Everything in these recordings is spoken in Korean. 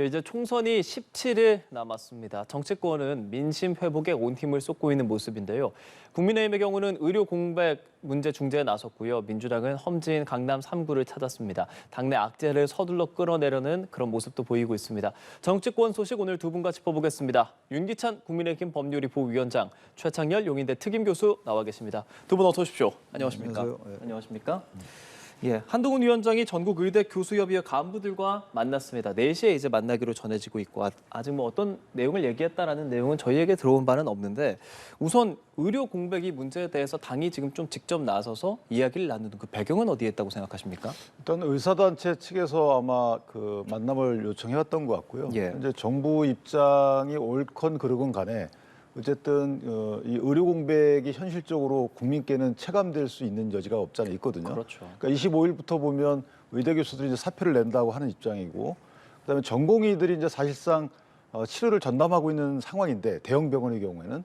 이제 총선이 17일 남았습니다. 정치권은 민심 회복에 온 힘을 쏟고 있는 모습인데요. 국민의힘의 경우는 의료 공백 문제 중재에 나섰고요. 민주당은 험지인 강남 3구를 찾았습니다. 당내 악재를 서둘러 끌어내려는 그런 모습도 보이고 있습니다. 정치권 소식 오늘 두 분과 짚어보겠습니다. 윤기찬 국민의힘 법률위보위원장, 최창렬 용인대 특임교수 나와 계십니다. 두 분 어서 오십시오. 안녕하십니까? 안녕하세요. 네. 안녕하십니까? 예, 한동훈 위원장이 전국 의대 교수협의회 간부들과 만났습니다. 4시에 이제 만나기로 전해지고 있고 아직 뭐 어떤 내용을 얘기했다라는 내용은 저희에게 들어온 바는 없는데 우선 의료 공백이 문제에 대해서 당이 지금 좀 직접 나서서 이야기를 나누는 그 배경은 어디에 있다고 생각하십니까? 일단 의사단체 측에서 아마 그 만남을 요청해왔던 것 같고요. 예. 이제 정부 입장이 옳건 그르건 간에 어쨌든 이 의료 공백이 현실적으로 국민께는 체감될 수 있는 여지가 없지 않아 있거든요. 그렇죠. 그러니까 25일부터 보면 의대 교수들이 이제 사표를 낸다고 하는 입장이고, 그다음에 전공의들이 이제 사실상 치료를 전담하고 있는 상황인데 대형 병원의 경우에는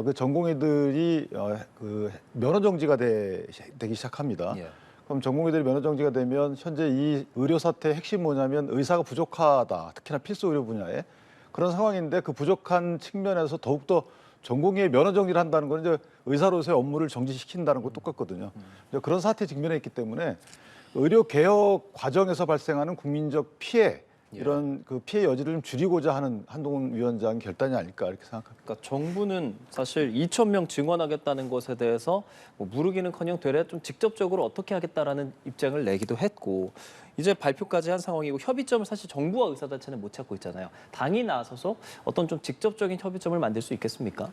그 전공의들이 그 면허 정지가 되기 시작합니다. 예. 그럼 전공의들이 면허 정지가 되면 현재 이 의료 사태의 핵심 뭐냐면 의사가 부족하다. 특히나 필수 의료 분야에 그런 상황인데 그 부족한 측면에서 더욱더 전공의의 면허 정지를 한다는 건 이제 의사로서의 업무를 정지시킨다는 것 똑같거든요. 이제 그런 사태에 직면해 있기 때문에 의료 개혁 과정에서 발생하는 국민적 피해 이런 그 피해 여지를 좀 줄이고자 하는 한동훈 위원장 결단이 아닐까 이렇게 생각합니다. 그러니까 정부는 사실 2,000명 증원하겠다는 것에 대해서 뭐 무르기는커녕 되레 좀 직접적으로 어떻게 하겠다라는 입장을 내기도 했고 이제 발표까지 한 상황이고 협의점을 사실 정부와 의사단체는 못 찾고 있잖아요. 당이 나서서 어떤 좀 직접적인 협의점을 만들 수 있겠습니까?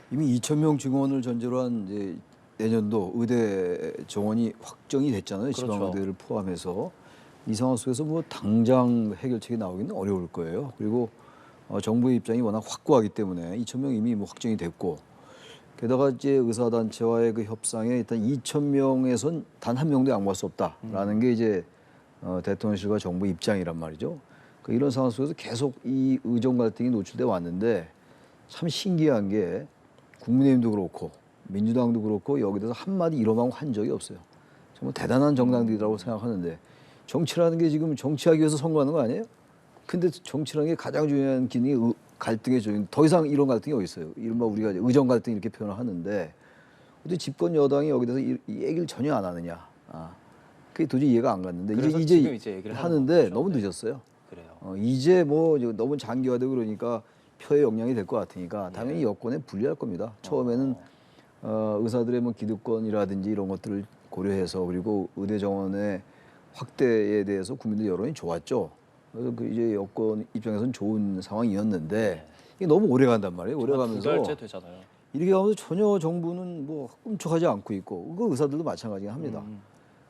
이미 2,000명 증원을 전제로 한 이제 내년도 의대 정원이 확정이 됐잖아요. 그렇죠. 지방의대를 포함해서. 이 상황 속에서 뭐 당장 해결책이 나오기는 어려울 거예요. 그리고 정부의 입장이 워낙 확고하기 때문에 2,000명 이미 뭐 확정이 됐고 게다가 이제 의사단체와의 그 협상에 일단 2,000명에선 단 한 명도 양보할 수 없다라는 게 이제 대통령실과 정부 입장이란 말이죠. 이런 상황 속에서 계속 이 의정 갈등이 노출돼 왔는데 참 신기한 게 국민의힘도 그렇고 민주당도 그렇고 여기 대해서 한마디 이러망 한 적이 없어요. 정말 대단한 정당들이라고 생각하는데 정치라는 게 지금 정치하기 위해서 선거하는 거 아니에요? 근데 정치라는 게 가장 중요한 기능이 갈등의 조정. 더 이상 이런 갈등이 어디 있어요? 이른바 우리가 의정 갈등 이렇게 표현을 하는데 어떻게 집권 여당이 여기 대해서 이 얘기를 전혀 안 하느냐? 그게 도저히 이해가 안 갔는데 이제 얘기를 하는데 너무 늦었어요. 그래요. 이제 뭐 너무 장기화되고 그러니까 표에 영향이 될 것 같으니까 당연히 여권에 불리할 겁니다. 처음에는 의사들의 뭐 기득권이라든지 이런 것들을 고려해서 그리고 의대 정원의 확대에 대해서 국민들 여론이 좋았죠. 그래서 그 이제 여권 입장에서는 좋은 상황이었는데 이게 너무 오래 간단 말이에요. 오래 가면서 두 달째 되잖아요. 이렇게 가면서 전혀 정부는 뭐 끔찍하지 않고 있고 그 의사들도 마찬가지가 합니다.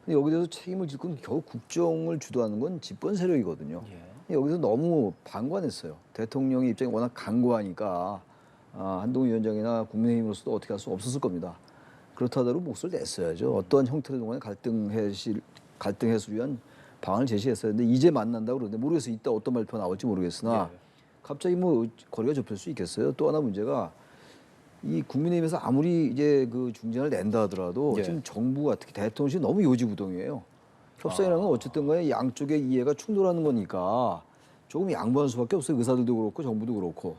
근데 여기 대해서 책임을 질 건 겨우 국정을 주도하는 건 집권 세력이거든요. 예. 여기서 너무 방관했어요. 대통령의 입장이 워낙 강고하니까 한동훈 위원장이나 국민의힘으로서도 어떻게 할 수 없었을 겁니다. 그렇다 하더라도 몫을 냈어야죠. 어떠한 형태로든 갈등 해소를 위한 방안을 제시했어야 했는데 이제 만난다고 그러는데 모르겠어요. 이따 어떤 발표가 나올지 모르겠으나 갑자기 뭐 거리가 좁힐 수 있겠어요. 또 하나 문제가 이 국민의힘에서 아무리 이제 그 중재안을 낸다 하더라도 지금 정부가 특히 대통령실이 너무 요지부동이에요. 협상이라는 건 어쨌든 간에 양쪽의 이해가 충돌하는 거니까 조금 양보할 수밖에 없어요. 의사들도 그렇고 정부도 그렇고.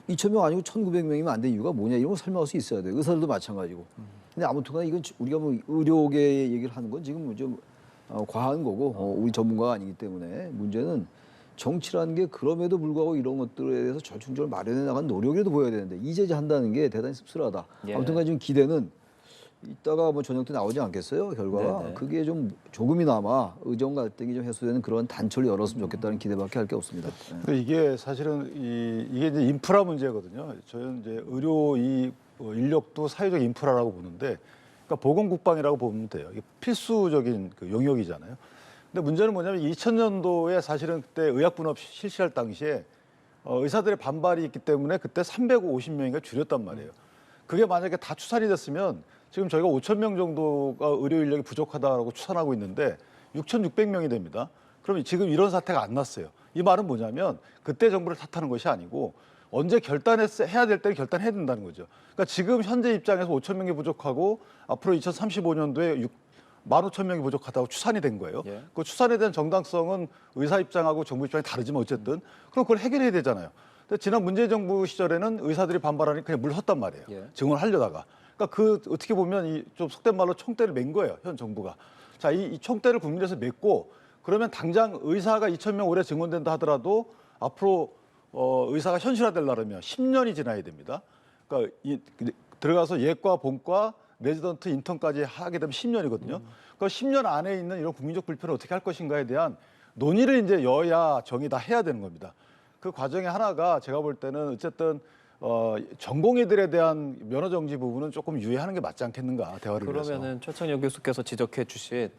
2,000명 아니고 1,900명이면 안 되는 이유가 뭐냐 이런 거 설명할 수 있어야 돼요. 의사들도 마찬가지고. 근데 아무튼간에 이건 우리가 뭐 의료계 얘기를 하는 건 지금 좀 과한 거고 우리 전문가가 아니기 때문에 문제는 정치라는 게 그럼에도 불구하고 이런 것들에 대해서 절충적으로 마련해 나간 노력이라도 보여야 되는데 이제 한다는 게 대단히 씁쓸하다. 예. 아무튼간에 지금 기대는 이따가 뭐 저녁 때 나오지 않겠어요? 결과가. 네네. 그게 좀 조금이나마 의정 갈등이 좀 해소되는 그런 단초를 열었으면 좋겠다는 기대밖에 할 게 없습니다. 근데 이게 사실은 이게 이제 인프라 문제거든요. 저희는 이제 의료 인력도 사회적 인프라라고 보는데, 그러니까 보건국방이라고 보면 돼요. 이게 필수적인 그 영역이잖아요. 근데 문제는 뭐냐면 2000년도에 사실은 그때 의약분업 실시할 당시에 의사들의 반발이 있기 때문에 그때 350명인가 줄였단 말이에요. 그게 만약에 다 추산이 됐으면 지금 저희가 5,000명 정도가 의료 인력이 부족하다고 추산하고 있는데 6,600명이 됩니다. 그럼 지금 이런 사태가 안 났어요. 이 말은 뭐냐면 그때 정부를 탓하는 것이 아니고 언제 해야 될 때는 결단해야 된다는 거죠. 그러니까 지금 현재 입장에서 5,000명이 부족하고 앞으로 2035년도에 15,000명이 부족하다고 추산이 된 거예요. 예. 그 추산에 대한 정당성은 의사 입장하고 정부 입장이 다르지만 어쨌든 그럼 그걸 해결해야 되잖아요. 근데 지난 문재인 정부 시절에는 의사들이 반발하니 그냥 물렀단 말이에요. 예. 증언하려다가. 그러니까 그 어떻게 보면 이 좀 속된 말로 총대를 맨 거예요. 현 정부가. 자, 이 총대를 국민에서 맺고 그러면 당장 의사가 2,000명 올해 증원된다 하더라도 앞으로 의사가 현실화되려면 10년이 지나야 됩니다. 그러니까 들어가서 예과, 본과, 레지던트, 인턴까지 하게 되면 10년이거든요. 그러니까 10년 안에 있는 이런 국민적 불편을 어떻게 할 것인가에 대한 논의를 이제 여야 정이 다 해야 되는 겁니다. 그 과정의 하나가 제가 볼 때는 어쨌든 전공의들에 대한 면허 정지 부분은 조금 유예하는 게 맞지 않겠는가, 대화를 위해서. 그러면은 최창영 교수께서 지적해 주신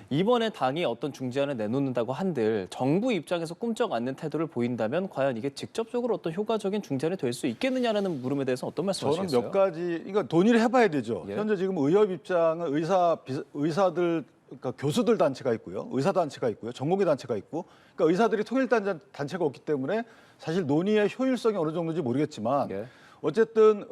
이번에 당이 어떤 중재안을 내놓는다고 한들 정부 입장에서 꿈쩍 않는 태도를 보인다면 과연 이게 직접적으로 어떤 효과적인 중재안이 될 수 있겠느냐라는 물음에 대해서 어떤 말씀하시겠어요? 저는 몇 가지, 그러니까 논의를 해봐야 되죠. 예. 현재 지금 의협 입장은 의사들, 그러니까 교수들 단체가 있고요, 의사 단체가 있고요, 전공의 단체가 있고, 그러니까 의사들이 통일 단체가 없기 때문에 사실 논의의 효율성이 어느 정도인지 모르겠지만 예. 어쨌든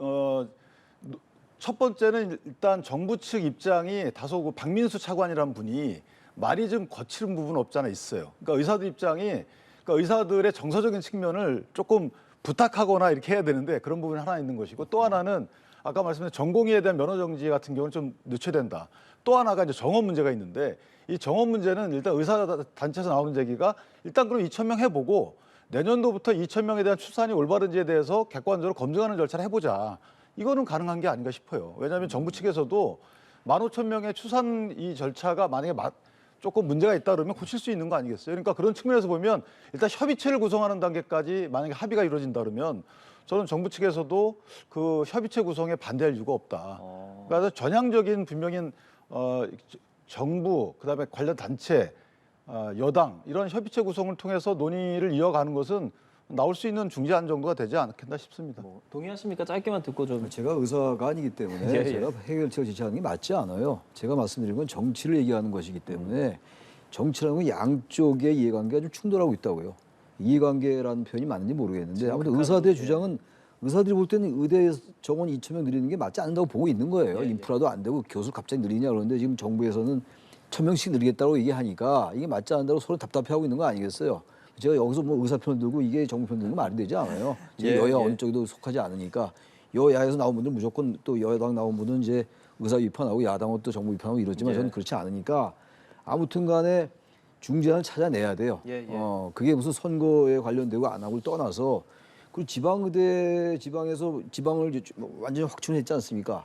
첫 번째는 일단 정부 측 입장이 다소 그 박민수 차관이라는 분이 말이 좀 거칠은 부분 없지 않아 있어요. 그러니까 의사들 입장이, 그러니까 의사들의 정서적인 측면을 조금 부탁하거나 이렇게 해야 되는데 그런 부분이 하나 있는 것이고, 또 하나는 아까 말씀드린 전공의에 대한 면허 정지 같은 경우는 좀 늦춰야 된다. 또 하나가 이제 정원 문제가 있는데, 이 정원 문제는 일단 의사 단체에서 나오는 얘기가 일단 그럼 2,000명 해보고 내년도부터 2,000명에 대한 추산이 올바른지에 대해서 객관적으로 검증하는 절차를 해보자. 이거는 가능한 게 아닌가 싶어요. 왜냐하면 정부 측에서도 15,000명의 추산 이 절차가 만약에 조금 문제가 있다 그러면 고칠 수 있는 거 아니겠어요? 그러니까 그런 측면에서 보면 일단 협의체를 구성하는 단계까지 만약에 합의가 이루어진다 그러면 저는 정부 측에서도 그 협의체 구성에 반대할 이유가 없다. 그래서 전향적인 분명히 정부, 그다음에 관련 단체, 여당 이런 협의체 구성을 통해서 논의를 이어가는 것은 나올 수 있는 중재안 정도가 되지 않겠나 싶습니다. 뭐 동의하십니까? 짧게만 듣고 좀. 제가 의사가 아니기 때문에 예, 예. 제가 해결책을 제시하는 게 맞지 않아요. 제가 말씀드린 건 정치를 얘기하는 것이기 때문에 정치라는 건 양쪽의 이해관계가 좀 충돌하고 있다고요. 이해관계라는 표현이 맞는지 모르겠는데 아무튼 의사들의 주장은 의사들이 볼 때는 의대 정원 2,000명 늘리는 게 맞지 않는다고 보고 있는 거예요. 예, 예. 인프라도 안 되고 교수를 갑자기 늘리냐 그러는데 지금 정부에서는 1,000명씩 늘리겠다고 얘기하니까 이게 맞지 않는다고 서로 답답해하고 있는 거 아니겠어요? 제가 여기서 뭐 의사 편을 들고 이게 정부 편을 들고 말이 되지 않아요. 예, 여야 예. 어느 쪽에도 속하지 않으니까 여야에서 나온 분들 무조건 또 여당 나온 분은 이제 의사 위반하고 야당은 또 정부 위반하고 이러지만 예. 저는 그렇지 않으니까 아무튼간에 중재안을 찾아내야 돼요. 예, 예. 그게 무슨 선거에 관련되고 안 하고를 떠나서 그리고 지방에서 지방을 이제 완전히 확충했지 않습니까?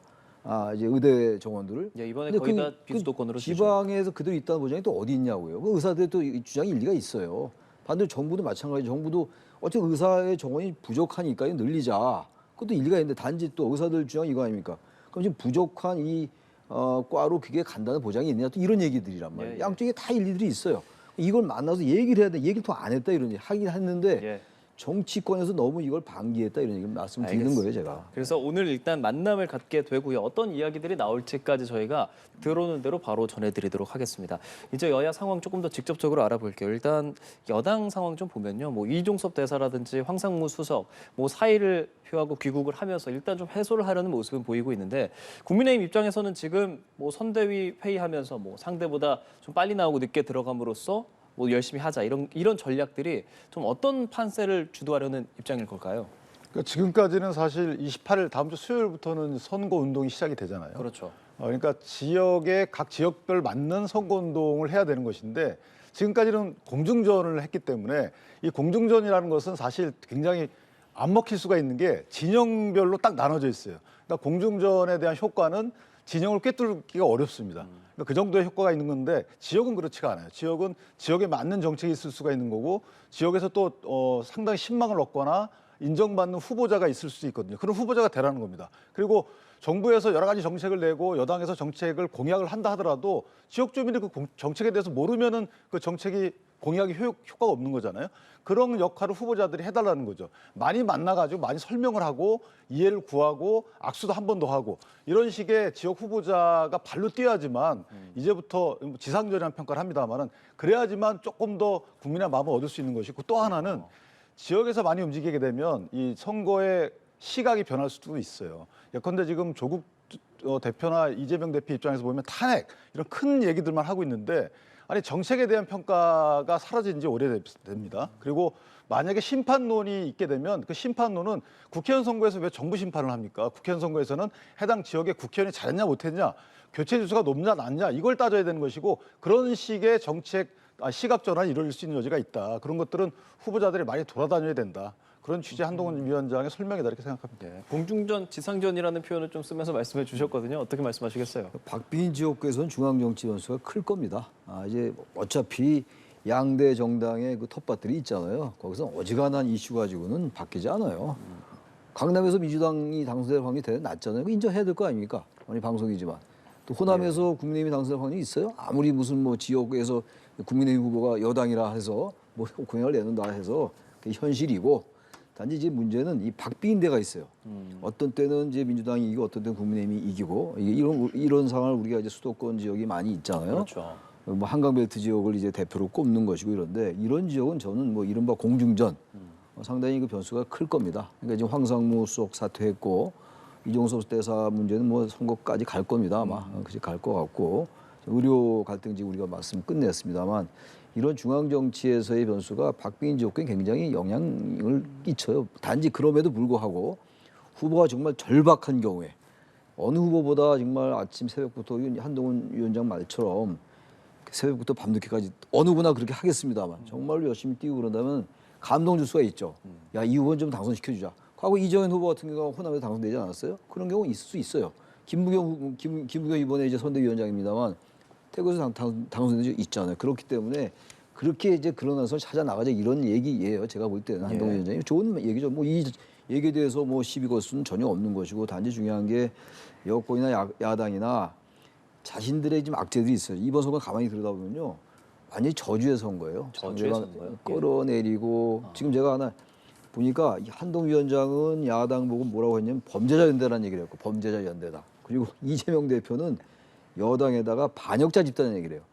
이제 의대 정원들을. 예, 이번에 근데 거의 다 비수도권으로 주죠. 지방에서 그대로 있다는 보장이 또 어디 있냐고요. 그 의사들의 또 주장이 일리가 있어요. 반대로 정부도 마찬가지. 정부도 어쨌든 의사의 정원이 부족하니까 늘리자. 그것도 일리가 있는데 단지 또 의사들 주장이 이거 아닙니까? 그럼 지금 부족한 이 과로 그게 간다는 보장이 있느냐 또 이런 얘기들이란 말이에요. 예, 예. 양쪽에 다 일리들이 있어요. 이걸 만나서 얘기를 해야 돼. 얘기를 또 안 했다 이런 얘기 하긴 했는데 예. 정치권에서 너무 이걸 방기했다 이런 얘기를 말씀드리는 거예요, 제가. 그래서 오늘 일단 만남을 갖게 되고요. 어떤 이야기들이 나올지까지 저희가 들어오는 대로 바로 전해드리도록 하겠습니다. 이제 여야 상황 조금 더 직접적으로 알아볼게요. 일단 여당 상황 좀 보면요. 뭐 이종섭 대사라든지 황상무 수석, 뭐 사의를 표하고 귀국을 하면서 일단 좀 해소를 하려는 모습은 보이고 있는데 국민의힘 입장에서는 지금 뭐 선대위 회의하면서 뭐 상대보다 좀 빨리 나오고 늦게 들어감으로써 뭐 열심히 하자 이런 전략들이 좀 어떤 판세를 주도하려는 입장일 걸까요? 그러니까 지금까지는 사실 28일 다음 주 수요일부터는 선거 운동이 시작이 되잖아요. 그렇죠. 그러니까 지역의 각 지역별 맞는 선거 운동을 해야 되는 것인데 지금까지는 공중전을 했기 때문에 이 공중전이라는 것은 사실 굉장히 안 먹힐 수가 있는 게 진영별로 딱 나눠져 있어요. 그러니까 공중전에 대한 효과는 진영을 꿰뚫기가 어렵습니다. 그러니까 그 정도의 효과가 있는 건데 지역은 그렇지가 않아요. 지역은 지역에 맞는 정책이 있을 수가 있는 거고 지역에서 또 상당히 신망을 얻거나 인정받는 후보자가 있을 수 있거든요. 그런 후보자가 되라는 겁니다. 그리고 정부에서 여러 가지 정책을 내고 여당에서 정책을 공약을 한다 하더라도 지역 주민이 그 정책에 대해서 모르면은 그 정책이 공약이 효과가 없는 거잖아요. 그런 역할을 후보자들이 해달라는 거죠. 많이 만나가지고 많이 설명을 하고 이해를 구하고 악수도 한 번 더 하고 이런 식의 지역 후보자가 발로 뛰어야지만 이제부터 지상전이라는 평가를 합니다만은 그래야지만 조금 더 국민의 마음을 얻을 수 있는 것이고 또 하나는 지역에서 많이 움직이게 되면 이 선거의 시각이 변할 수도 있어요. 예컨대 지금 조국 대표나 이재명 대표 입장에서 보면 탄핵 이런 큰 얘기들만 하고 있는데 아니 정책에 대한 평가가 사라진 지 오래됩니다. 그리고 만약에 심판론이 있게 되면 그 심판론은 국회의원 선거에서 왜 정부 심판을 합니까? 국회의원 선거에서는 해당 지역의 국회의원이 잘했냐 못했냐, 교체 주수가 높냐 낮냐 이걸 따져야 되는 것이고 그런 식의 정책 시각 전환이 이루어질 수 있는 여지가 있다. 그런 것들은 후보자들이 많이 돌아다녀야 된다. 그런 취지 한동훈 위원장의 설명이다 이렇게 생각합니다. 네. 공중전, 지상전이라는 표현을 좀 쓰면서 말씀해 주셨거든요. 어떻게 말씀하시겠어요? 박빙인 지역구에서는 중앙정치 변수가 클 겁니다. 이제 어차피 양대 정당의 그 텃밭들이 있잖아요. 거기서 어지간한 이슈 가지고는 바뀌지 않아요. 강남에서 민주당이 당선될 확률이 대단히 낮잖아요. 인정해야 될 거 아닙니까? 아니 방송이지만. 또 호남에서 국민의힘이 당선될 확률이 있어요? 아무리 무슨 뭐 지역에서 국민의힘 후보가 여당이라 해서 뭐 공약을 내는다 해서 그게 현실이고 단지 이제 문제는 이 박빙인 데가 있어요. 어떤 때는 이제 민주당이 이기고 어떤 때는 국민의힘이 이기고 이런 상황을 우리가 이제 수도권 지역이 많이 있잖아요. 그렇죠. 뭐 한강벨트 지역을 이제 대표로 꼽는 것이고 이런데 이런 지역은 저는 뭐 이른바 공중전 상당히 그 변수가 클 겁니다. 그러니까 지금 황상무 수석 사퇴했고 이종섭 대사 문제는 뭐 선거까지 갈 겁니다. 아마 그렇게 갈 것 같고 의료 갈등지 우리가 말씀 끝냈습니다만 이런 중앙 정치에서의 변수가 박빙인 지역구에 굉장히 영향을 끼쳐요. 단지 그럼에도 불구하고 후보가 정말 절박한 경우에 어느 후보보다 정말 아침 새벽부터 한동훈 위원장 말처럼 새벽부터 밤늦게까지 어느 분나 그렇게 하겠습니다만 정말로 열심히 뛰고 그런다면 감동 줄 수가 있죠. 야, 이 후보는 좀 당선시켜주자. 과거 이정현 후보 같은 경우가 호남에서 당선되지 않았어요? 그런 경우 있을 수 있어요. 김부겸 이번에 이제 선대위원장입니다만 태국에서 당선된 적 있잖아요. 그렇기 때문에 그렇게 이제 그런 안을 찾아 나가자 이런 얘기예요. 제가 볼 때는 한동훈 위원장이 좋은 얘기죠. 뭐 이 얘기에 대해서 뭐 시비 걸 수는 전혀 없는 것이고 단지 중요한 게 여권이나 야당이나 자신들의 지금 악재들이 있어요. 이번 선거 가만히 들여다보면요, 완전히 저주의 선거예요. 저주의 상대방 선거요? 끌어내리고 지금 제가 하나 보니까 이 한동훈 위원장은 야당 보고 뭐라고 했냐면 범죄자 연대라는 얘기를 했고 범죄자 연대다. 그리고 이재명 대표는 여당에다가 반역자 집단이라는 얘기를 해요.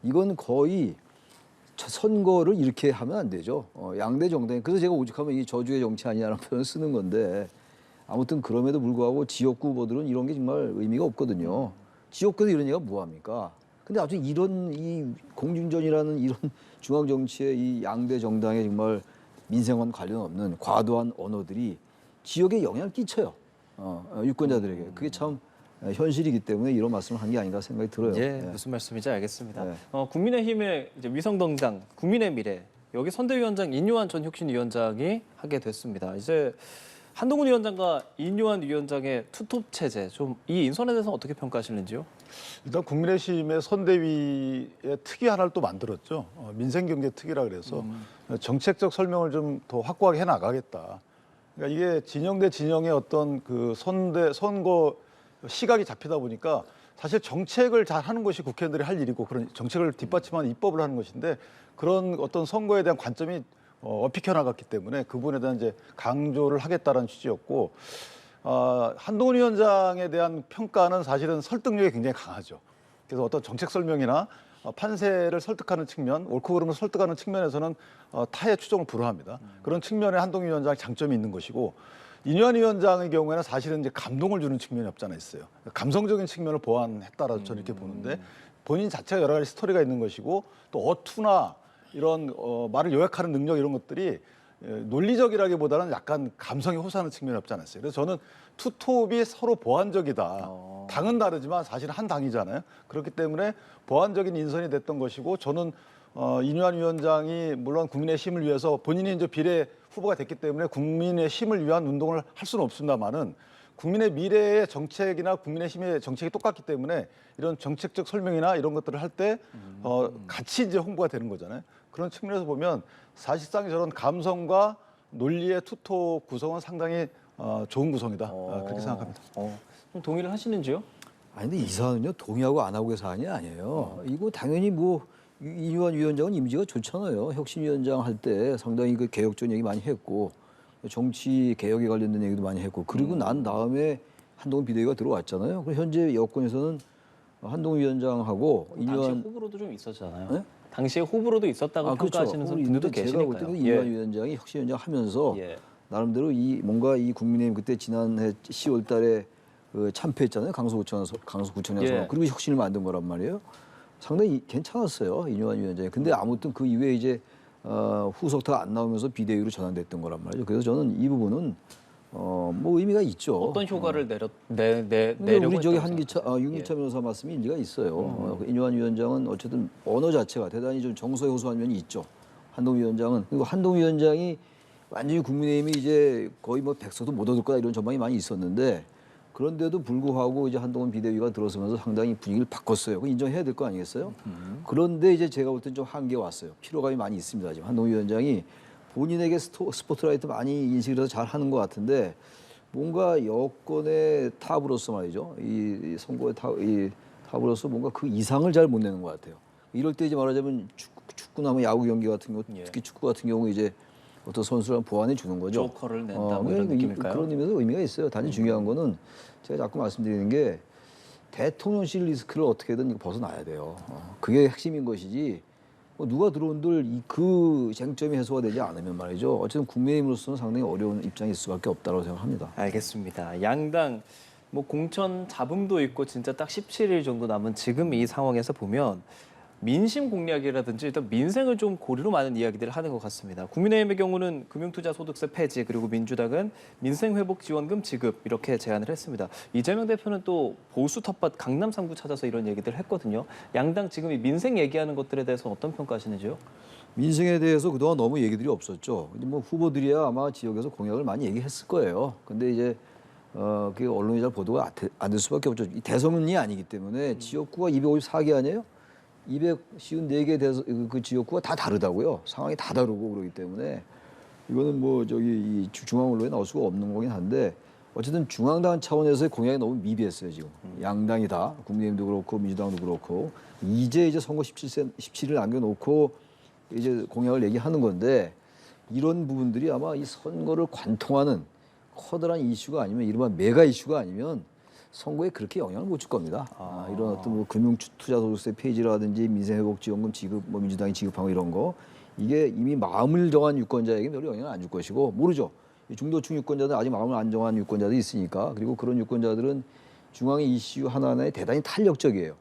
이건 거의 선거를 이렇게 하면 안 되죠. 양대 정당. 그래서 제가 오죽하면 이 저주의 정치 아니냐는 표현을 쓰는 건데 아무튼 그럼에도 불구하고 지역구 후보들은 이런 게 정말 의미가 없거든요. 지역구에서 이런 얘기가 뭐합니까? 근데 아주 이런 이 공중전이라는 이런 중앙 정치의 이 양대 정당에 정말 민생과 관련 없는 과도한 언어들이 지역에 영향을 끼쳐요. 유권자들에게. 그게 참 현실이기 때문에 이런 말씀을 한 게 아닌가 생각이 들어요. 예, 무슨 말씀인지 알겠습니다. 네. 국민의힘의 이제 위성정당 국민의 미래 여기 선대위원장 인요한 전 혁신위원장이 하게 됐습니다. 이제 한동훈 위원장과 인요한 위원장의 투톱 체제 좀 이 인선에 대해서 어떻게 평가하시는지요? 일단 국민의힘의 선대위의 특위 하나를 또 만들었죠. 민생경제특위라 그래서 정책적 설명을 좀 더 확고하게 해 나가겠다. 그러니까 이게 진영 대 진영의 어떤 그 선거 시각이 잡히다 보니까 사실 정책을 잘 하는 것이 국회의원들이 할 일이고 그런 정책을 뒷받침하는 입법을 하는 것인데 그런 어떤 선거에 대한 관점이 업히켜 나갔기 때문에 그 부분에 대한 이제 강조를 하겠다라는 취지였고 한동훈 위원장에 대한 평가는 사실은 설득력이 굉장히 강하죠. 그래서 어떤 정책 설명이나 판세를 설득하는 측면, 옳고 그름을 설득하는 측면에서는 타의 추종을 불허합니다. 그런 측면에 한동훈 위원장의 장점이 있는 것이고 인요한 위원장의 경우에는 사실은 이제 감동을 주는 측면이 없잖아 있어요. 감성적인 측면을 보완했다라고 저는 이렇게 보는데 본인 자체가 여러 가지 스토리가 있는 것이고 또 어투나 이런 말을 요약하는 능력 이런 것들이 논리적이라기보다는 약간 감성이 호소하는 측면이 없지 않았어요. 그래서 저는 투톱이 서로 보완적이다. 당은 다르지만 사실은 한 당이잖아요. 그렇기 때문에 보완적인 인선이 됐던 것이고 저는 인요한 위원장이 물론 국민의 힘을 위해서 본인이 이제 비례 후보가 됐기 때문에 국민의 힘을 위한 운동을 할 수는 없습니다만은 국민의 미래의 정책이나 국민의 힘의 정책이 똑같기 때문에 이런 정책적 설명이나 이런 것들을 할 때 같이 이제 홍보가 되는 거잖아요. 그런 측면에서 보면 사실상 저런 감성과 논리의 투톱 구성은 상당히 좋은 구성이다. 그렇게 생각합니다. 좀 동의를 하시는지요? 아니 근데 이 사안은요 동의하고 안 하고의 사안이 아니에요. 이거 당연히 뭐 인요한 위원장은 이미지가 좋잖아요. 혁신위원장 할 때 상당히 그 개혁적인 얘기 많이 했고 정치 개혁에 관련된 얘기도 많이 했고 그리고 난 다음에 한동훈 비대위가 들어왔잖아요. 그리고 현재 여권에서는 한동훈 위원장하고 당시 인요한 호불호도 좀 있었잖아요. 네? 당시에 호불호도 있었다고 평가하시는 분들도 제가 볼 계시니까요. 때는 인요한 위원장이 혁신위원장 하면서 예. 나름대로 이 뭔가 이 국민의힘 그때 지난해 10월달에 그 참패했잖아요. 강서구청에서 예. 그리고 혁신을 만든 거란 말이에요. 상당히 괜찮았어요. 이뇨한 위원장이. 근데 아무튼 그 이후에 이제 후속타가 안 나오면서 비대위로 전환됐던 거란 말이죠. 그래서 저는 이 부분은 뭐 의미가 있죠. 어떤 효과를 근데 내려고 우리 저기 했다고 한기차 생각하세요? 윤기차 변호사 말씀이 일리가 있어요. 이뇨한 위원장은 어쨌든 언어 자체가 대단히 좀 정서에 호소한 면이 있죠. 한동 위원장은 그리고 한동 위원장이 완전히 국민의힘이 이제 거의 뭐 백석도 못 얻을 거다 이런 전망이 많이 있었는데 그런데도 불구하고 이제 한동훈 비대위가 들어서면서 상당히 분위기를 바꿨어요. 그거 인정해야 될 거 아니겠어요? 그런데 이제 제가 볼 땐 좀 한계가 왔어요. 피로감이 많이 있습니다. 지금 한동훈 위원장이 본인에게 스포트라이트 많이 인식을 해서 잘 하는 것 같은데 뭔가 여권의 탑으로서 말이죠. 이 선거의 탑으로서 뭔가 그 이상을 잘 못 내는 것 같아요. 이럴 때 이제 말하자면 축구나 뭐 야구 경기 같은 경우, 특히 축구 같은 경우 이제 어떤 선수를 보완해 주는 거죠. 조커를 낸다 뭐 이런 느낌일까요? 그런 의미에서 의미가 있어요. 단지 중요한 거는 제가 자꾸 말씀드리는 게 대통령실 리스크를 어떻게든 벗어나야 돼요. 그게 핵심인 것이지. 뭐 누가 들어온들 그 쟁점이 해소가 되지 않으면 말이죠. 어쨌든 국민의힘으로서는 상당히 어려운 입장일 수밖에 없다고 생각합니다. 알겠습니다. 양당 뭐 공천 잡음도 있고 진짜 딱 17일 정도 남은 지금 이 상황에서 보면 민심 공략이라든지 일단 민생을 좀 고리로 많은 이야기들을 하는 것 같습니다. 국민의힘의 경우는 금융투자소득세 폐지 그리고 민주당은 민생회복지원금 지급 이렇게 제안을 했습니다. 이재명 대표는 또 보수 텃밭 강남 3구 찾아서 이런 얘기들을 했거든요. 양당 지금 이 민생 얘기하는 것들에 대해서 어떤 평가하시는지요? 민생에 대해서 그동안 너무 얘기들이 없었죠. 근데 뭐 후보들이야 아마 지역에서 공약을 많이 얘기했을 거예요. 근데 이제 그 언론이 잘 보도가 안 될 수밖에 없죠. 이 대선이 아니기 때문에 지역구가 254개 아니에요? 254개 그 지역구가 다 다르다고요. 상황이 다 다르고 그러기 때문에 이거는 뭐 저기 이 중앙 언론에 나올 수가 없는 거긴 한데 어쨌든 중앙당 차원에서의 공약이 너무 미비했어요 지금. 양당이 다 국민의힘도 그렇고 민주당도 그렇고 이제 선거 17일 남겨놓고 이제 공약을 얘기하는 건데 이런 부분들이 아마 이 선거를 관통하는 커다란 이슈가 아니면 이른바 메가 이슈가 아니면 선거에 그렇게 영향을 못 줄 겁니다. 이런 어떤 뭐 금융투자소득세 폐지라든지 민생회복지원금 지급, 뭐 민주당이 지급하고 이런 거 이게 이미 마음을 정한 유권자에게 별로 영향을 안 줄 것이고 모르죠. 이 중도층 유권자들 아직 마음을 안 정한 유권자들이 있으니까 그리고 그런 유권자들은 중앙의 이슈 하나하나에 대단히 탄력적이에요.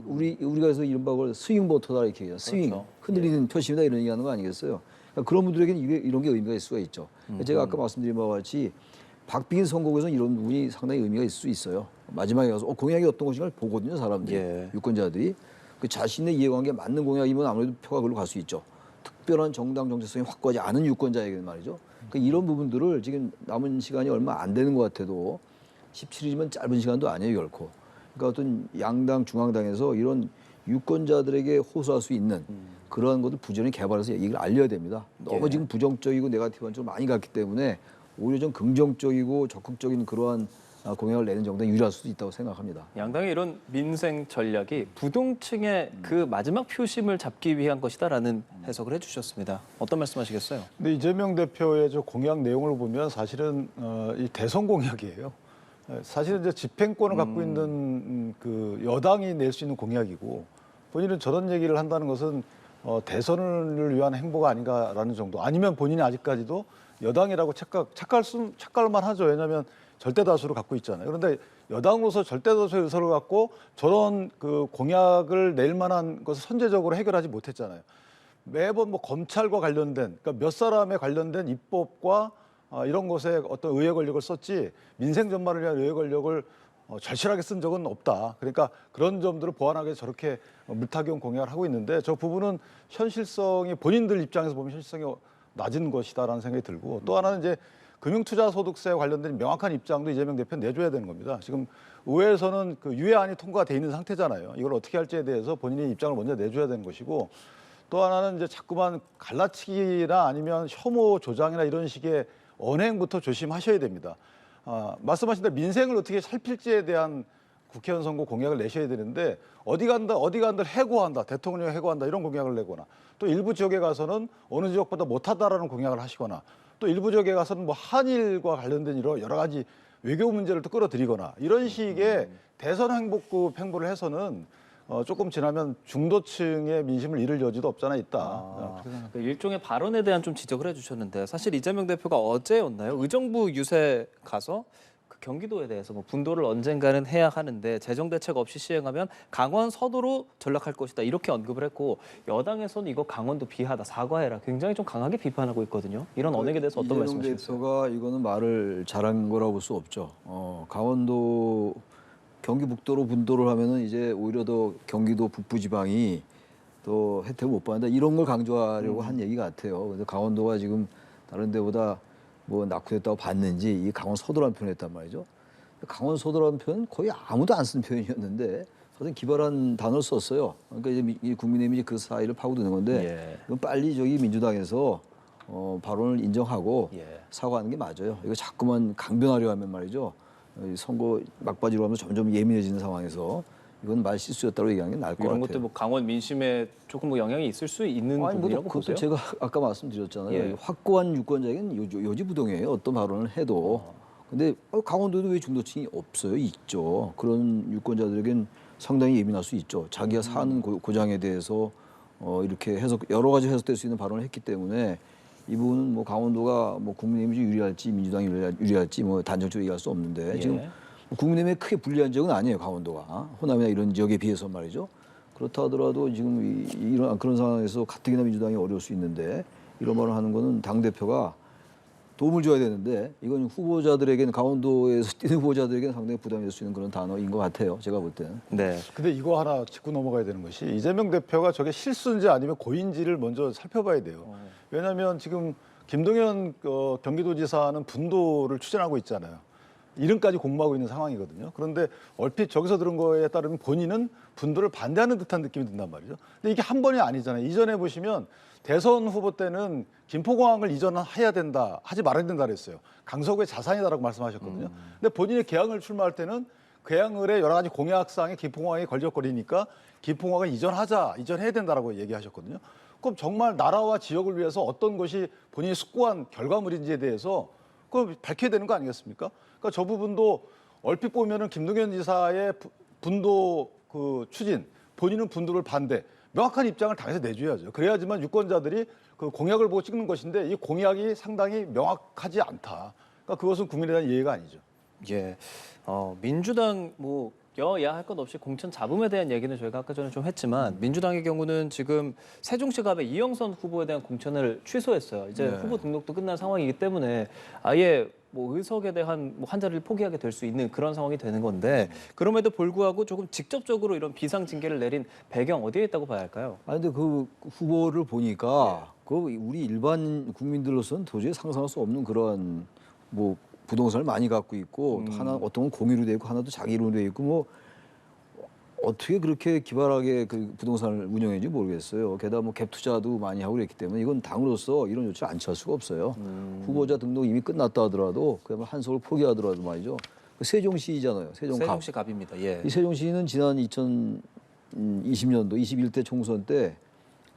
우리가 그래서 이른바 그걸 스윙 보터다 이렇게 얘기해요. 스윙, 그렇죠. 흔들리는 표심이다 이런 얘기하는 거 아니겠어요? 그러니까 그런 분들에게는 이런 게 의미가 있을 수가 있죠. 제가 아까 말씀드린 바와 같이 박빙인 선거구에서는 이런 부분이 상당히 의미가 있을 수 있어요. 마지막에 가서 공약이 어떤 것인가를 보거든요, 사람들이. 예. 유권자들이. 그 자신의 이해관계에 맞는 공약이면 아무래도 표가 그걸로 갈 수 있죠. 특별한 정당 정체성이 확고하지 않은 유권자에게는 말이죠. 그러니까 이런 부분들을 지금 남은 시간이 얼마 안 되는 것 같아도 17일이면 짧은 시간도 아니에요, 결코. 그러니까 어떤 양당, 중앙당에서 이런 유권자들에게 호소할 수 있는 그러한 것을 부지런히 개발해서 얘기를 알려야 됩니다. 너무 예. 지금 부정적이고 네거티브한 쪽으로 많이 갔기 때문에 오히려 좀 긍정적이고 적극적인 그러한 공약을 내는 정도에 유리할 수도 있다고 생각합니다. 양당의 이런 민생 전략이 부동층의 그 마지막 표심을 잡기 위한 것이다라는 해석을 해주셨습니다. 어떤 말씀하시겠어요? 근데 이재명 대표의 저 공약 내용을 보면 사실은 이 대선 공약이에요. 사실은 이제 집행권을 갖고 있는 그 여당이 낼 수 있는 공약이고 본인은 저런 얘기를 한다는 것은 대선을 위한 행보가 아닌가라는 정도. 아니면 본인이 아직까지도 여당이라고 착각만 하죠. 왜냐하면 절대 다수를 갖고 있잖아요. 그런데 여당으로서 절대 다수의 의석을 갖고 저런 그 공약을 낼 만한 것을 선제적으로 해결하지 못했잖아요. 매번 뭐 검찰과 관련된, 그러니까 몇 사람에 관련된 입법과 이런 것에 어떤 의회 권력을 썼지 민생 전반을 위한 의회 권력을 절실하게 쓴 적은 없다. 그러니까 그런 점들을 보완하기 위해서 저렇게 물타기용 공약을 하고 있는데 저 부분은 현실성이 본인들 입장에서 보면 현실성이 낮은 것이다라는 생각이 들고 또 하나는 이제 금융투자소득세에 관련된 명확한 입장도 이재명 대표는 내줘야 되는 겁니다. 지금 의회에서는 그 유예안이 통과돼 있는 상태잖아요. 이걸 어떻게 할지에 대해서 본인의 입장을 먼저 내줘야 되는 것이고 또 하나는 이제 자꾸만 갈라치기나 아니면 혐오 조장이나 이런 식의 언행부터 조심하셔야 됩니다. 말씀하신 대로 민생을 어떻게 살필지에 대한 국회의원 선거 공약을 내셔야 되는데 어디 간들 해고한다, 대통령 해고한다 이런 공약을 내거나 또 일부 지역에 가서는 어느 지역보다 못하다라는 공약을 하시거나 또 일부 지역에 가서는 뭐 한일과 관련된 이런 여러 가지 외교 문제를 또 끌어들이거나 이런 식의 대선 행보급 행보를 해서는 조금 지나면 중도층의 민심을 잃을 여지도 없잖아 있다. 그 일종의 발언에 대한 좀 지적을 해주셨는데 사실 이재명 대표가 어제였나요? 의정부 유세 가서 그 경기도에 대해서 뭐 분도를 언젠가는 해야 하는데 재정 대책 없이 시행하면 강원 서도로 전락할 것이다 이렇게 언급을 했고 여당에서는 이거 강원도 비하다 사과해라 굉장히 좀 강하게 비판하고 있거든요. 이런 언행에 대해서 어떤 이재명 말씀이시겠어요? 대표가 이거는 말을 잘한 거라고 볼 수 없죠. 강원도 경기 북도로 분도를 하면은 이제 오히려 더 경기도 북부 지방이 더 혜택을 못 받는다 이런 걸 강조하려고 한 얘기 같아요. 그래서 강원도가 지금 다른 데보다 뭐 낙후됐다고 봤는지 이 강원 서도라는 표현을 했단 말이죠. 강원 서도라는 표현은 거의 아무도 안 쓴 표현이었는데 사실 기발한 단어를 썼어요. 그러니까 이제 이 국민의힘이 그 사이를 파고드는 건데 예. 이건 빨리 저기 민주당에서 발언을 인정하고 예. 사과하는 게 맞아요. 이거 자꾸만 강변하려 하면 말이죠. 이 선거 막바지로 하면서 점점 예민해지는 상황에서 이건 말 실수였다고 얘기하는 게 나을 것 이런 같아요. 것도 뭐 강원 민심에 조금 뭐 영향이 있을 수 있는 아니, 뭐 부분이라고 그것도 보세요? 제가 아까 말씀드렸잖아요. 예. 확고한 유권자에게는 요지부동이에요. 어떤 발언을 해도. 근데 강원도에도 왜 중도층이 없어요? 있죠. 그런 유권자들에겐 상당히 예민할 수 있죠. 자기가 사는 고장에 대해서 이렇게 여러 가지 해석될 수 있는 발언을 했기 때문에 이 부분은 뭐 강원도가 뭐 국민의힘이 유리할지 민주당이 유리할지 뭐 단정적으로 얘기할 수 없는데 예. 지금 국민의힘에 크게 불리한 지역은 아니에요. 강원도가 호남이나 이런 지역에 비해서 말이죠. 그렇다 하더라도 지금 이런 그런 상황에서 가뜩이나 민주당이 어려울 수 있는데 이런 말을 하는 거는 당 대표가 도움을 줘야 되는데 이건 후보자들에게는 강원도에서 뛰는 후보자들에게는 상당히 부담이 될 수 있는 그런 단어인 것 같아요. 제가 볼 때는. 네. 근데 이거 하나 짚고 넘어가야 되는 것이 이재명 대표가 저게 실수인지 아니면 고의인지를 먼저 살펴봐야 돼요. 왜냐하면 지금 김동연 경기도지사는 분도를 추진하고 있잖아요. 이름까지 공모하고 있는 상황이거든요. 그런데 얼핏 저기서 들은 거에 따르면 본인은 분도를 반대하는 듯한 느낌이 든단 말이죠. 근데 이게 한 번이 아니잖아요. 이전에 보시면 대선 후보 때는 김포공항을 이전해야 된다, 하지 말아야 된다 그랬어요. 강서구의 자산이다라고 말씀하셨거든요. 근데 본인이 개항을 출마할 때는 개항을의 여러 가지 공약상에 김포공항이 걸적거리니까 김포공항을 이전해야 된다라고 얘기하셨거든요. 그럼 정말 나라와 지역을 위해서 어떤 것이 본인이 숙고한 결과물인지에 대해서 그걸 밝혀야 되는 거 아니겠습니까? 그러니까 저 부분도 얼핏 보면은 김동연 지사의 분도 그 추진, 본인은 분도를 반대, 명확한 입장을 당에서 내줘야죠. 그래야지만 유권자들이 그 공약을 보고 찍는 것인데 이 공약이 상당히 명확하지 않다. 그러니까 그것은 국민에 대한 이해가 아니죠. 예. 민주당 뭐 여야 할 것 없이 공천 잡음에 대한 얘기는 저희가 아까 전에 좀 했지만 민주당의 경우는 지금 세종시갑의 이영선 후보에 대한 공천을 취소했어요. 이제 네. 후보 등록도 끝난 상황이기 때문에 아예 뭐 의석에 대한 뭐 한 자리를 포기하게 될 수 있는 그런 상황이 되는 건데 그럼에도 불구하고 조금 직접적으로 이런 비상 징계를 내린 배경 어디에 있다고 봐야 할까요? 아니 근데 그 후보를 보니까 그 우리 일반 국민들로서는 도저히 상상할 수 없는 그런 뭐 부동산을 많이 갖고 있고 또 하나 어떤 건 공유로 돼 있고 하나도 자기 이름으로 돼 있고 뭐 어떻게 그렇게 기발하게 그 부동산을 운영했는지 모르겠어요. 게다가 뭐 갭 투자도 많이 하고 그랬기 때문에 이건 당으로서 이런 조치를 안 취할 수가 없어요. 후보자 등록 이미 끝났다 하더라도 그야말로 한석을 포기하더라도 말이죠. 그 세종시잖아요. 세종갑. 세종시 갑입니다. 예. 이 세종시는 지난 2020년도 21대 총선 때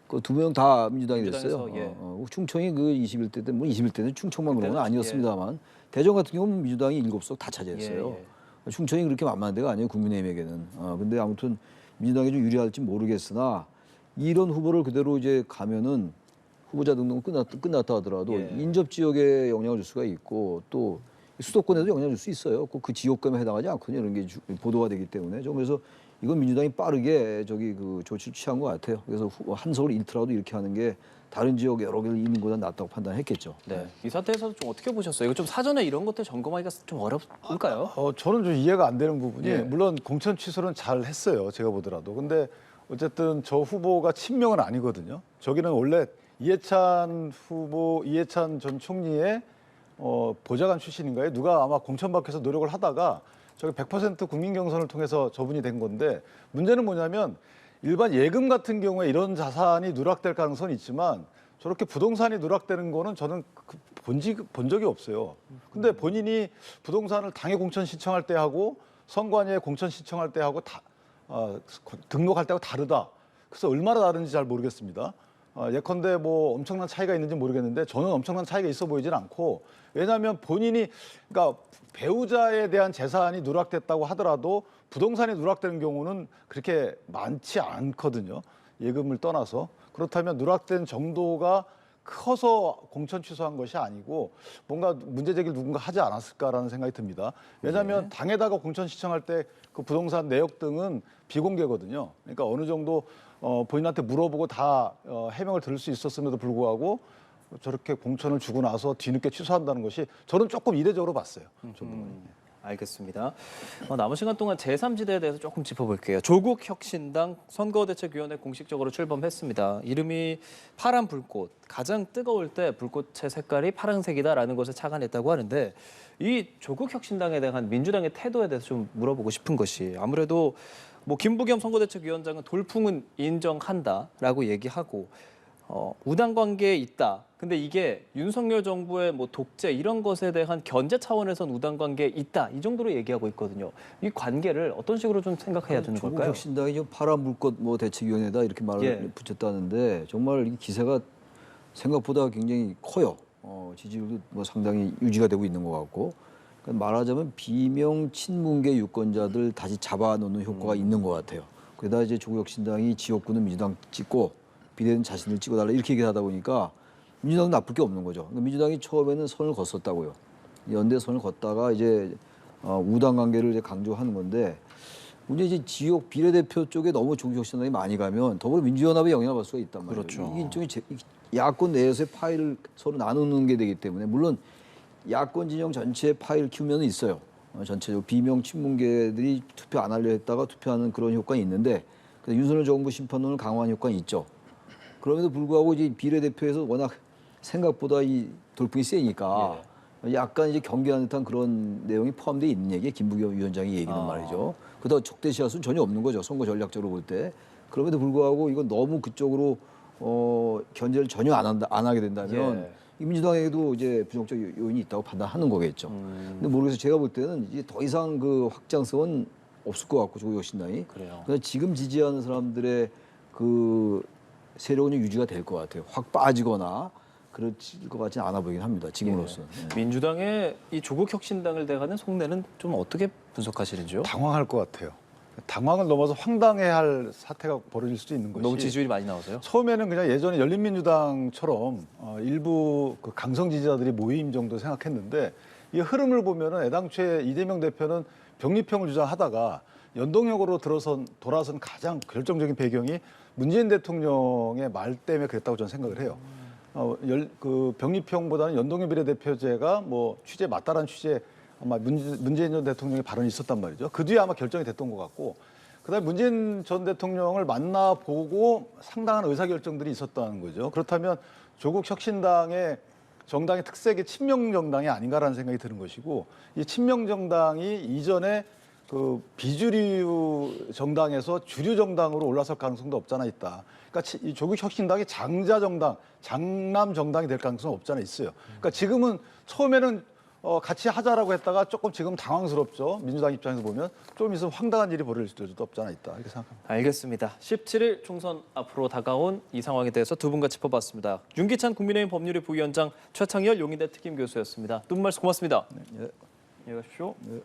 그 두 명 다 민주당이 됐어요. 민주당에서, 예. 충청이 그 21대 때 뭐 21대는 충청만 그런 건 아니었습니다만 대전 같은 경우는 민주당이 7석 다 차지했어요. 예. 충청이 그렇게 만만한 데가 아니에요. 국민의힘에게는. 근데 아무튼 민주당이 좀 유리할지 모르겠으나 이런 후보를 그대로 이제 가면은 후보자 등록은 끝났다 하더라도 예. 인접 지역에 영향을 줄 수가 있고 또 수도권에도 영향을 줄 수 있어요. 꼭 그 지역감에 해당하지 않거든요. 이런 게 보도가 되기 때문에 좀 그래서 이건 민주당이 빠르게 그 조치를 취한 것 같아요. 그래서 한석을 잃더라도 이렇게 하는 게 다른 지역 여러 개를 잃는 것보다 낫다고 판단했겠죠. 네. 이 사태에서 좀 어떻게 보셨어요? 이거 좀 사전에 이런 것들 점검하기가 좀 어렵을까요? 저는 좀 이해가 안 되는 부분이 예. 물론 공천 취소는 잘 했어요. 제가 보더라도. 근데 어쨌든 저 후보가 친명은 아니거든요. 저기는 원래 이해찬 전 총리의 보좌관 출신인가요? 누가 아마 공천받기 위해서 노력을 하다가 저기 100% 국민 경선을 통해서 저분이 된 건데 문제는 뭐냐면 일반 예금 같은 경우에 이런 자산이 누락될 가능성은 있지만 저렇게 부동산이 누락되는 거는 저는 본 적이 없어요. 근데 본인이 부동산을 당에 공천 신청할 때 하고 선관위에 공천 신청할 때 하고 등록할 때하고 다르다. 그래서 얼마나 다른지 잘 모르겠습니다. 예컨대 뭐 엄청난 차이가 있는지 모르겠는데 저는 엄청난 차이가 있어 보이진 않고 왜냐하면 본인이 그러니까 배우자에 대한 재산이 누락됐다고 하더라도 부동산이 누락되는 경우는 그렇게 많지 않거든요. 예금을 떠나서. 그렇다면 누락된 정도가 커서 공천 취소한 것이 아니고 뭔가 문제 제기를 누군가 하지 않았을까라는 생각이 듭니다. 왜냐하면 당에다가 공천 신청할 때 그 부동산 내역 등은 비공개거든요. 그러니까 어느 정도 본인한테 물어보고 다 해명을 들을 수 있었음에도 불구하고 저렇게 공천을 주고 나서 뒤늦게 취소한다는 것이 저는 조금 이례적으로 봤어요. 알겠습니다. 남은 시간 동안 제3지대에 대해서 조금 짚어볼게요. 조국 혁신당 선거대책위원회 공식적으로 출범했습니다. 이름이 파란 불꽃, 가장 뜨거울 때 불꽃의 색깔이 파란색이다라는 것을 착안했다고 하는데 이 조국 혁신당에 대한 민주당의 태도에 대해서 좀 물어보고 싶은 것이 아무래도 김부겸 선거대책위원장은 돌풍은 인정한다라고 얘기하고 우당 관계에 있다. 근데 이게 윤석열 정부의 독재 이런 것에 대한 견제 차원에선 우당 관계에 있다. 이 정도로 얘기하고 있거든요. 이 관계를 어떤 식으로 좀 생각해야 되는 조국 걸까요? 혁신당이 좀 파란 불꽃 대책위원회다 이렇게 말을 붙였다는데 정말 이 기세가 생각보다 굉장히 커요. 지지율도 상당히 유지가 되고 있는 것 같고 그러니까 말하자면 비명 친문계 유권자들 다시 잡아놓는 효과가 있는 것 같아요. 그러다 이제 조국 혁신당이 지역구는 민주당 찍고 비례는 자신을 찍어달라 이렇게 얘기하다 보니까 민주당은 나쁠 게 없는 거죠. 그러니까 민주당이 처음에는 선을 걷었다고요. 연대 선을 걷다가 이제 우당 관계를 이제 강조하는 건데 문제 이제 지역 비례대표 쪽에 너무 조국 혁신당이 많이 가면 더불어민주연합에 영향을 받을 수가 있단 말이에요. 그렇죠. 이게 일종의 야권 내에서의 파일을 서로 나누는 게 되기 때문에 물론 야권 진영 전체의 파일 키우면 있어요. 전체적으로 비명 친문계들이 투표 안 하려 했다가 투표하는 그런 효과는 있는데 윤석열 정부 심판론을 강화한 효과는 있죠. 그럼에도 불구하고 이제 비례대표에서 워낙 생각보다 이 돌풍이 세니까 약간 이제 경계하는 듯한 그런 내용이 포함되어 있는 얘기에 김부겸 위원장이 얘기는 말이죠. 그러다 적대시할 수는 전혀 없는 거죠. 선거 전략적으로 볼 때. 그럼에도 불구하고 이건 너무 그쪽으로 견제를 전혀 안 하게 된다면 이 민주당에도 이제 부정적 요인이 있다고 판단하는 거겠죠. 근데 모르겠어요. 제가 볼 때는 이제 더 이상 그 확장성은 없을 것 같고 조국 혁신당이. 그래요. 그래서 지금 지지하는 사람들의 그 세력은 유지가 될 것 같아요. 확 빠지거나 그럴 것 같지는 않아 보이긴 합니다. 지금으로서는. 민주당의 이 조국 혁신당을 대하는 속내는 좀 어떻게 분석하시는지요? 당황할 것 같아요. 당황을 넘어서 황당해할 사태가 벌어질 수도 있는 것이 너무 지지율이 많이 나오세요? 처음에는 그냥 예전에 열린민주당처럼 일부 그 강성 지지자들이 모임 정도 생각했는데 이 흐름을 보면은 애당초에 이재명 대표는 병립형을 주장하다가 연동형으로 돌아선 가장 결정적인 배경이 문재인 대통령의 말 때문에 그랬다고 저는 생각을 해요. 그 병립형보다는 연동형 비례대표제가 취지에 맞다라는 취지에 아마 문재인 전 대통령의 발언이 있었단 말이죠. 그 뒤에 아마 결정이 됐던 것 같고, 그다음에 문재인 전 대통령을 만나보고 상당한 의사결정들이 있었다는 거죠. 그렇다면 조국 혁신당의 정당의 특색이 친명 정당이 아닌가라는 생각이 드는 것이고, 이 친명 정당이 이전에 그 비주류 정당에서 주류 정당으로 올라설 가능성도 없잖아 있다. 그러니까 이 조국 혁신당이 장자 정당, 장남 정당이 될 가능성은 없잖아 있어요. 그러니까 지금은 처음에는 같이 하자라고 했다가 조금 지금 당황스럽죠. 민주당 입장에서 보면 좀 있으면 황당한 일이 벌어질 수도 없잖아 있다. 이렇게 생각합니다. 알겠습니다. 17일 총선 앞으로 다가온 이 상황에 대해서 두 분과 짚어봤습니다. 윤기찬 국민의힘 법률위 부위원장, 최창열 용인대 특임 교수였습니다. 두 분 말씀 고맙습니다. 네. 안녕히 가십시오. 네.